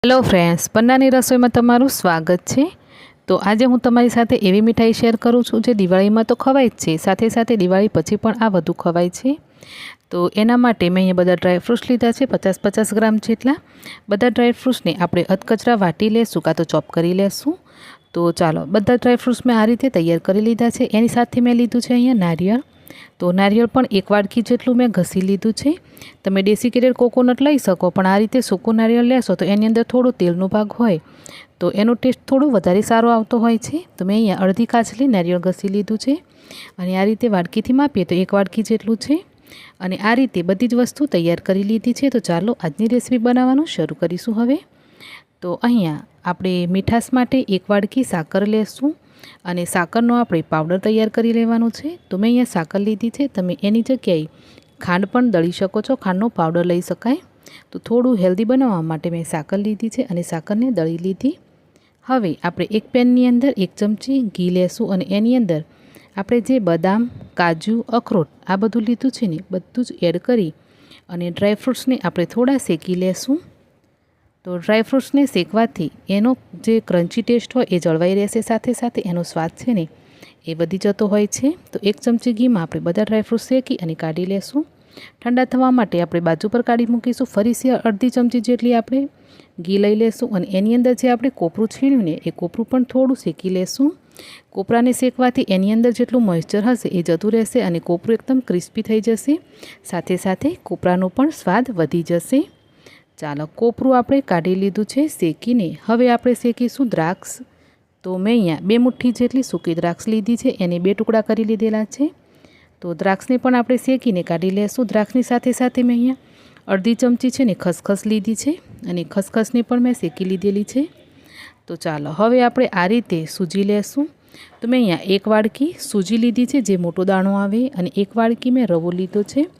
Hello friends, પન્નાની રસોઈમાં તમારું સ્વાગત છે। તો આજે હું તમારી સાથે એવી મીઠાઈ શેર કરું છું જે દિવાળીમાં તો ખવાય જ છે, સાથે સાથે દિવાળી પછી પણ આ વધુ ખવાય છે। તો એના માટે મેં અહીંયા બધા ડ્રાયફ્રૂટ્સ લીધા છે, 50-50 ગ્રામ જેટલા। બધા ડ્રાયફ્રૂટ્સને આપણે અધકચરા વાટી લેશું કાં તો ચોપ કરી લેશું। તો ચાલો, બધા ડ્રાયફ્રૂટ્સ મેં આ રીતે તૈયાર કરી લીધા છે। એની સાથે મેં લીધું છે અહીંયા નારિયેળ। તો નારિયેળ પણ 1 વાડકી જેટલું મેં ઘસી લીધું છે। તમે દેશી કેરેટ કોકોનટ લઈ શકો, પણ આ રીતે સૂકું નારિયેળ લેશો તો એની અંદર થોડો તેલનો ભાગ હોય તો એનો ટેસ્ટ થોડો વધારે સારો આવતો હોય છે। તો મેં અહીંયા અડધી કાચલી નારિયેળ ઘસી લીધું છે અને આ રીતે વાડકીથી માપીએ તો 1 વાડકી જેટલું છે। અને આ રીતે બધી જ વસ્તુ તૈયાર કરી લીધી છે। તો ચાલો આજની રેસીપી બનાવવાનું શરૂ કરીશું હવે। તો અહીંયા આપણે મીઠાશ માટે 1 વાડકી સાકર લેશું અને સાકરનો આપણે પાવડર તૈયાર કરી લેવાનો છે। તો મેં અહીંયા સાકર લીધી છે, તમે એની જગ્યાએ ખાંડ પણ દળી શકો છો, ખાંડનો પાવડર લઈ શકાય। તો થોડું હેલ્ધી બનાવવા માટે મેં સાકર લીધી છે અને સાકરને દળી લીધી। હવે આપણે એક પેનની અંદર 1 ચમચી ઘી લેશું અને એની અંદર આપણે જે બદામ, કાજુ, અખરોટ આ બધું લીધું છે ને બધું જ એડ કરી અને ડ્રાયફ્રૂટ્સને આપણે થોડા શેકી લેશું। તો ડ્રાયફ્રૂટ્સને શેકવાથી એનો જે ક્રન્ચી ટેસ્ટ હોય એ જળવાઈ રહેશે, સાથે સાથે એનો સ્વાદ છે ને એ વધી જતો હોય છે। તો 1 ચમચી ઘીમાં આપણે બધા ડ્રાયફ્રૂટ્સ શેકી અને કાઢી લેશું। ઠંડા થવા માટે આપણે બાજુ પર કાઢી મૂકીશું। ફરીથી અડધી ચમચી જેટલી આપણે ઘી લઈ લેશું અને એની અંદર જે આપણે કોપરું છીણ્યું ને એ કોપરું પણ થોડું શેકી લેશું। કોપરાને શેકવાથી એની અંદર જેટલું મોઇસ્ચર હશે એ જતું રહેશે અને કોપરું એકદમ ક્રિસ્પી થઈ જશે, સાથે સાથે કોપરાનો પણ સ્વાદ વધી જશે। ચાલો, કોપરું આપણે કાઢી લીધું છે શેકીને। હવે આપણે શેકીશું દ્રાક્ષ। તો મેં અહીંયા 2 મુઠ્ઠી જેટલી સૂકી દ્રાક્ષ લીધી છે, એને 2 ટુકડા કરી લીધેલા છે। તો દ્રાક્ષને પણ આપણે શેકીને કાઢી લેશું। દ્રાક્ષની સાથે સાથે મેં અહીંયા અડધી ચમચી છે ને ખસખસ લીધી છે અને ખસખસને પણ મેં શેકી લીધેલી છે। તો ચાલો હવે આપણે આ રીતે સૂજી લેશું। તો મેં અહીંયા 1 વાડકી સૂજી લીધી છે જે મોટો દાણો આવે અને 1 વાડકી મેં રવો લીધો છે।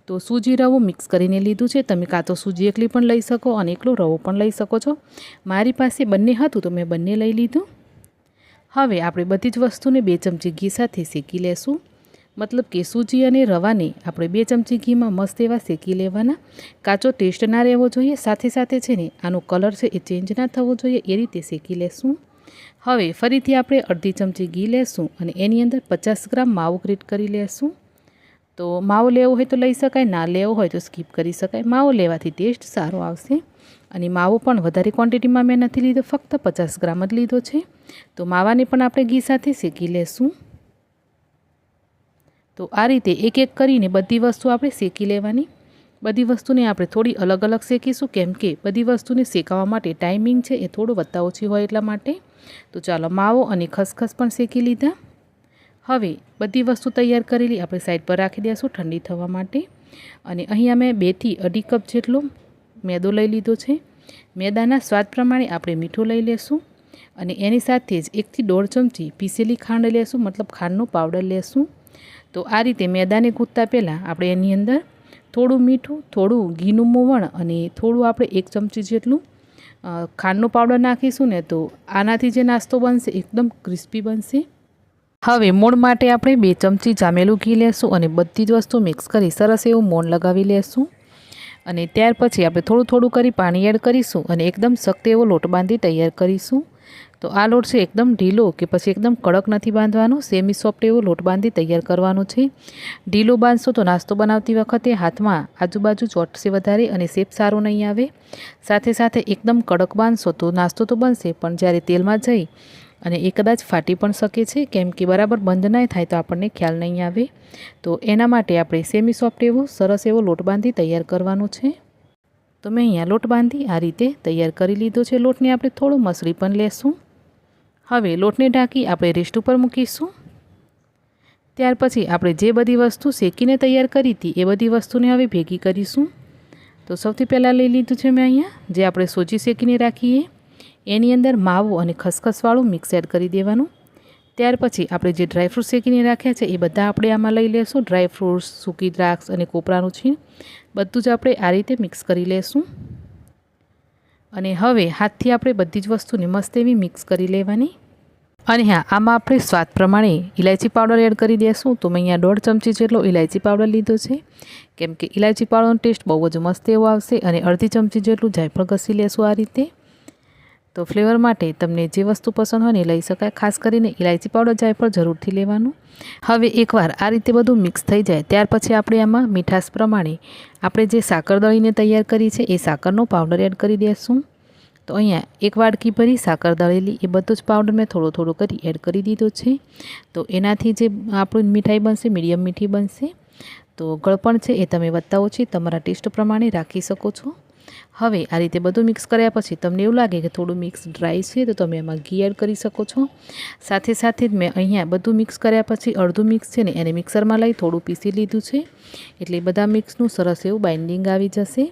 તો સૂજી રવો મિક્સ કરીને લીધું છે, તમે કાં તો સૂજી એકલી પણ લઈ શકો અને એકલો રવો પણ લઈ શકો છો। મારી પાસે બંને હતું તો મેં બંને લઈ લીધું। હવે આપણે બધી જ વસ્તુને 2 ચમચી ઘી સાથે શેકી લેશું, મતલબ કે સૂજી અને રવાને આપણે 2 ચમચી ઘીમાં મસ્ત એવા શેકી લેવાના। કાચો ટેસ્ટ ના રહેવો જોઈએ, સાથે સાથે છે ને આનો કલર છે એ ચેન્જ ના થવો જોઈએ, એ રીતે શેકી લેશું। હવે ફરીથી આપણે અડધી ચમચી ઘી લેશું અને એની અંદર 50 ગ્રામ માવો ગ્રેટ કરી લેશું। તો માવો લેવો હોય તો લઈ શકાય, ના લેવો હોય તો સ્કીપ કરી શકાય। માવો લેવાથી ટેસ્ટ સારો આવશે અને માવો પણ વધારે ક્વોન્ટિટીમાં મેં નથી લીધો, ફક્ત 50 ગ્રામ જ લીધો છે। તો માવાને પણ આપણે ઘી સાથે શેકી લેશું। તો આ રીતે એક એક કરીને બધી વસ્તુ આપણે શેકી લેવાની। બધી વસ્તુને આપણે થોડી અલગ અલગ શેકીશું, કેમ કે બધી વસ્તુને શેકાવા માટે ટાઈમિંગ છે એ થોડું વધતા ઓછી હોય એટલા માટે। તો ચાલો, માવો અને ખસખસ પણ શેકી લીધા। હવે બધી વસ્તુ તૈયાર કરેલી આપણે સાઈડ પર રાખી દઈશું ઠંડી થવા માટે। અને અહીંયા મેં 2 થી 2.5 કપ જેટલો મેદો લઈ લીધો છે। મેદાના સ્વાદ પ્રમાણે આપણે મીઠું લઈ લેશું અને એની સાથે જ 1 થી 1.5 ચમચી પીસેલી ખાંડ લેશું, મતલબ ખાંડનો પાવડર લેશું। તો આ રીતે મેદાને ગૂંથતા પહેલાં આપણે એની અંદર થોડું મીઠું, થોડું ઘીનું મોવણ અને થોડું આપણે 1 ચમચી જેટલું ખાંડનો પાવડર નાખીશું ને તો આનાથી જે નાસ્તો બનશે એકદમ ક્રિસ્પી બનશે। હવે મોણ માટે આપણે 2 ચમચી જામેલું ઘી લેશું અને બધી જ વસ્તુ મિક્સ કરી સરસ એવું મોણ લગાવી લેશું અને ત્યાર પછી આપણે થોડું થોડું કરી પાણી એડ કરીશું અને એકદમ સખ્ત એવો લોટ બાંધી તૈયાર કરીશું। તો આ લોટ છે એકદમ ઢીલો કે પછી એકદમ કડક નથી બાંધવાનો, સેમી સોફ્ટ એવો લોટ બાંધી તૈયાર કરવાનો છે। ઢીલો બાંધશો તો નાસ્તો બનાવતી વખતે હાથમાં આજુબાજુ ચોંટશે વધારે અને શેપ સારો નહીં આવે, સાથે સાથે એકદમ કડક બાંધશો તો નાસ્તો તો બનશે પણ જ્યારે તેલમાં જઈ અને એ કદાચ ફાટી પણ શકે છે, કેમ કે બરાબર બંધ નહીં થાય તો આપણને ખ્યાલ નહીં આવે। તો એના માટે આપણે સેમી સોફ્ટ એવો સરસ એવો લોટ બાંધી તૈયાર કરવાનો છે। તો મેં અહીંયા લોટ બાંધી આ રીતે તૈયાર કરી લીધો છે। લોટને આપણે થોડો મસળી પણ લેશું। હવે લોટને ઢાંકી આપણે રેસ્ટ ઉપર મૂકીશું। ત્યાર પછી આપણે જે બધી વસ્તુ શેકીને તૈયાર કરી હતી એ બધી વસ્તુને હવે ભેગી કરીશું। તો સૌથી પહેલાં લઈ લીધું છે મેં અહીંયા જે આપણે સોજી શેકીને રાખીએ, એની અંદર માવો અને ખસખસવાળું મિક્સ એડ કરી દેવાનું। ત્યાર પછી આપણે જે ડ્રાયફ્રૂટ શેકીને રાખ્યા છે એ બધા આપણે આમાં લઈ લેશું। ડ્રાયફ્રૂટ્સ, સૂકી દ્રાક્ષ અને કોપરાનું છીણ બધું જ આપણે આ રીતે મિક્સ કરી લેશું અને હવે હાથથી આપણે બધી જ વસ્તુને મસ્ત એવી મિક્સ કરી લેવાની। અને હા, આમાં આપણે સ્વાદ પ્રમાણે ઇલાયચી પાવડર એડ કરી દઈશું। તો મેં અહીંયા 1.5 ચમચી જેટલો ઇલાયચી પાવડર લીધો છે, કેમ કે ઇલાયચી પાવડરનો ટેસ્ટ બહુ જ મસ્ત એવો આવશે। અને અડધી ચમચી જેટલું જાયફળ ઘસી લેશું આ રીતે। તો ફ્લેવર માટે તમને જે વસ્તુ પસંદ હોય ને લઈ શકાય, ખાસ કરીને ઇલાયચી પાવડર જાયફળ જરૂરથી લેવાનું। હવે એકવાર આ રીતે બધું મિક્સ થઈ જાય ત્યાર પછી આપણે આમાં મીઠાશ પ્રમાણે આપણે જે સાકર દળીને તૈયાર કરી છે એ સાકરનો પાવડર એડ કરી દઈશું। તો અહીંયા 1 વાડકી ભરી સાકર દળેલી એ બધું જ પાવડર મેં થોડો થોડો કરી એડ કરી દીધો છે। તો એનાથી જે આપણી મીઠાઈ બનશે મીડિયમ મીઠી બનશે। તો ગળપણ છે એ તમે વધતા ઓછી તમારા ટેસ્ટ પ્રમાણે રાખી શકો છો। હવે આ રીતે બધું મિક્સ કર્યા પછી તમને એવું લાગે કે થોડું મિક્સ ડ્રાય છે તો તમે એમાં ઘી એડ કરી શકો છો। સાથે સાથે જ મેં અહીંયા બધું મિક્સ કર્યા પછી અડધું મિક્સ છે ને એને મિક્સરમાં લઈ થોડું પીસી લીધું છે, એટલે બધા મિક્સનું સરસ એવું બાઇન્ડિંગ આવી જશે।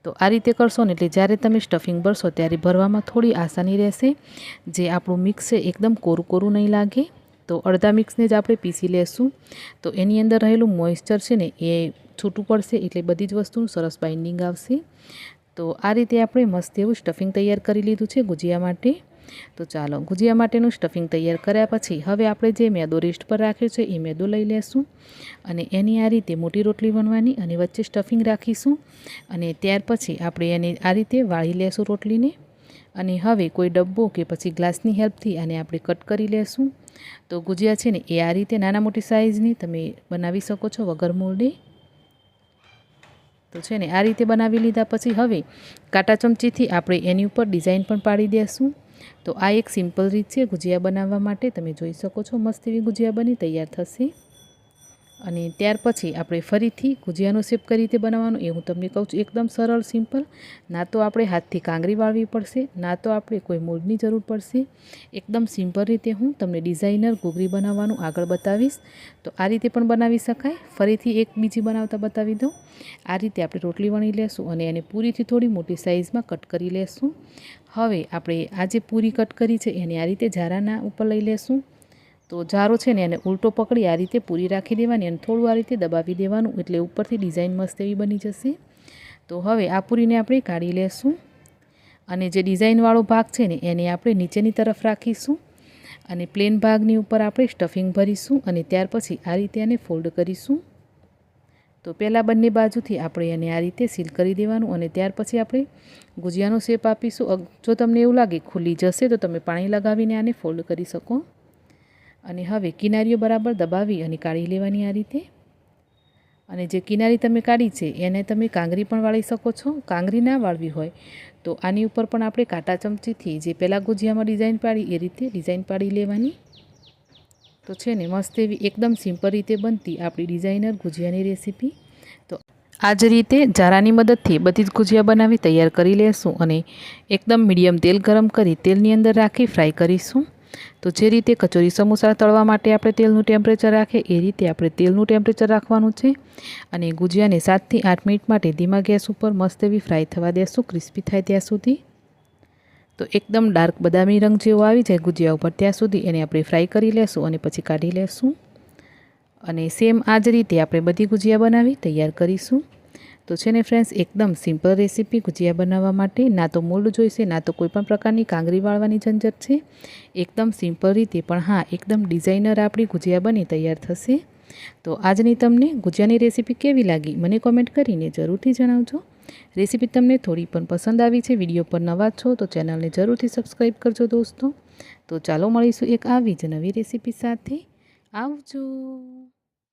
તો આ રીતે કરશો ને એટલે જ્યારે તમે સ્ટફિંગ ભરશો ત્યારે ભરવામાં થોડી આસાની રહેશે, જે આપણું મિક્સ છે એકદમ કોરું કોરું નહીં લાગે। તો અડધા મિક્સને જ આપણે પીસી લેશું તો એની અંદર રહેલું મોઇસ્ચર છે ને એ છૂટું પડશે, એટલે બધી જ વસ્તુનું સરસ બાઇન્ડિંગ આવશે। તો આ રીતે આપણે મસ્ત એવું સ્ટફિંગ તૈયાર કરી લીધું છે ગુજિયા માટે। તો ચાલો ગુજિયા માટેનું સ્ટફિંગ તૈયાર કર્યા પછી હવે આપણે જે મેદો રેસ્ટ પર રાખ્યો છે એ મેદો લઈ લેશું અને એની આ રીતે મોટી રોટલી વણવાની અને વચ્ચે સ્ટફિંગ રાખીશું અને ત્યાર પછી આપણે એને આ રીતે વાળી લેશું રોટલીને। અને હવે કોઈ ડબ્બો કે પછી ગ્લાસની હેલ્પથી આને આપણે કટ કરી લેશું। તો ગુજિયા છે ને એ આ રીતે નાના મોટી સાઇઝની તમે બનાવી શકો છો વગર મોલ્ડે। તો છે ને આ રીતે બનાવી લીધા પછી હવે કાંટા ચમચીથી આપણે એની ઉપર ડિઝાઇન પણ પાડી દઈશું। તો આ એક સિમ્પલ રીત છે ગુજિયા બનાવવા માટે, તમે જોઈ શકો છો મસ્ત એવી ગુજિયા બની તૈયાર થશે। અને ત્યાર પછી આપણે ફરીથી ગુજિયાનો શેપ કઈ રીતે બનાવવાનો એ હું તમને કહું છું, એકદમ સરળ સિમ્પલ। ના તો આપણે હાથથી કાંગરી વાળવી પડશે, ના તો આપણે કોઈ મોલ્ડની જરૂર પડશે। એકદમ સિમ્પલ રીતે હું તમને ડિઝાઇનર ઘૂઘરી બનાવવાનું આગળ બતાવીશ। તો આ રીતે પણ બનાવી શકાય। ફરીથી એક બીજી બનાવતા બતાવી દઉં। આ રીતે આપણે રોટલી વણી લેશું અને એને પૂરીથી થોડી મોટી સાઇઝમાં કટ કરી લેશું। હવે આપણે આ જે પૂરી કટ કરી છે એને આ રીતે જારાના ઉપર લઈ લેશું। તો જારો છે ને એને ઉલટો પકડી આ રીતે પૂરી રાખી દેવાની અને થોડું આ રીતે દબાવી દેવાનું, એટલે ઉપરથી ડિઝાઇન મસ્ત એવી બની જશે। તો હવે આ પૂરીને આપણે કાઢી લેશું અને જે ડિઝાઇનવાળો ભાગ છે ને એને આપણે નીચેની તરફ રાખીશું અને પ્લેન ભાગની ઉપર આપણે સ્ટફિંગ ભરીશું અને ત્યાર પછી આ રીતે એને ફોલ્ડ કરીશું। તો પહેલાં બંને બાજુથી આપણે એને આ રીતે સીલ કરી દેવાનું અને ત્યાર પછી આપણે ગુજિયાનો શેપ આપીશું। જો તમને એવું લાગે ખુલ્લી જશે તો તમે પાણી લગાવીને આને ફોલ્ડ કરી શકો અને હવે કિનારીઓ બરાબર દબાવી અને કાઢી લેવાની આ રીતે। અને જે કિનારી તમે કાઢી છે એને તમે કાંગરી પણ વાળી શકો છો। કાંગરી ના વાળવી હોય તો આની ઉપર પણ આપણે કાંટા ચમચીથી જે પહેલાં ગુજિયામાં ડિઝાઇન પાડી એ રીતે ડિઝાઇન પાડી લેવાની। તો છે ને મસ્ત એવી એકદમ સિમ્પલ રીતે બનતી આપણી ડિઝાઇનર ગુજિયાની રેસીપી। તો આ જ રીતે જારાની મદદથી બધી જ ગુજિયા બનાવી તૈયાર કરી લેશું અને એકદમ મીડિયમ તેલ ગરમ કરી તેલની અંદર રાખી ફ્રાય કરીશું। તો જે રીતે કચોરી સમોસા તળવા માટે આપણે તેલનું ટેમ્પરેચર રાખીએ એ રીતે આપણે તેલનું ટેમ્પરેચર રાખવાનું છે અને ગુજિયાને 7 થી 8 મિનિટ માટે ધીમા ગેસ ઉપર મસ્ત એવી ફ્રાય થવા દેશું, ક્રિસ્પી થાય ત્યાં સુધી। તો એકદમ ડાર્ક બદામી રંગ જેવો આવી જાય ગુજિયા ઉપર ત્યાં સુધી એને આપણે ફ્રાય કરી લેશું અને પછી કાઢી લેશું। અને સેમ આ જ રીતે આપણે બધી ગુજિયા બનાવી તૈયાર કરીશું। તો છે ને ફ્રેન્ડ્સ, એકદમ સિમ્પલ રેસીપી ગુજિયા બનાવવા માટે, ના તો મોલ્ડ જોઈશે ના તો કોઈ પણ પ્રકારની કાંગરી વાળવાની ઝંઝટ છે। એકદમ સિમ્પલ રીતે પણ હા એકદમ ડિઝાઇનર આપણી ગુજિયા બની તૈયાર થશે। તો આજની તમને ગુજિયાની રેસીપી કેવી લાગી મને કોમેન્ટ કરીને જરૂરથી જણાવજો। રેસીપી તમને થોડી પણ પસંદ આવી છે, વિડીયો પર નવા છો તો ચેનલને જરૂરથી સબસ્ક્રાઈબ કરજો દોસ્તો। તો ચાલો મળીશું એક આવી જ નવી રેસીપી સાથે। આવજો।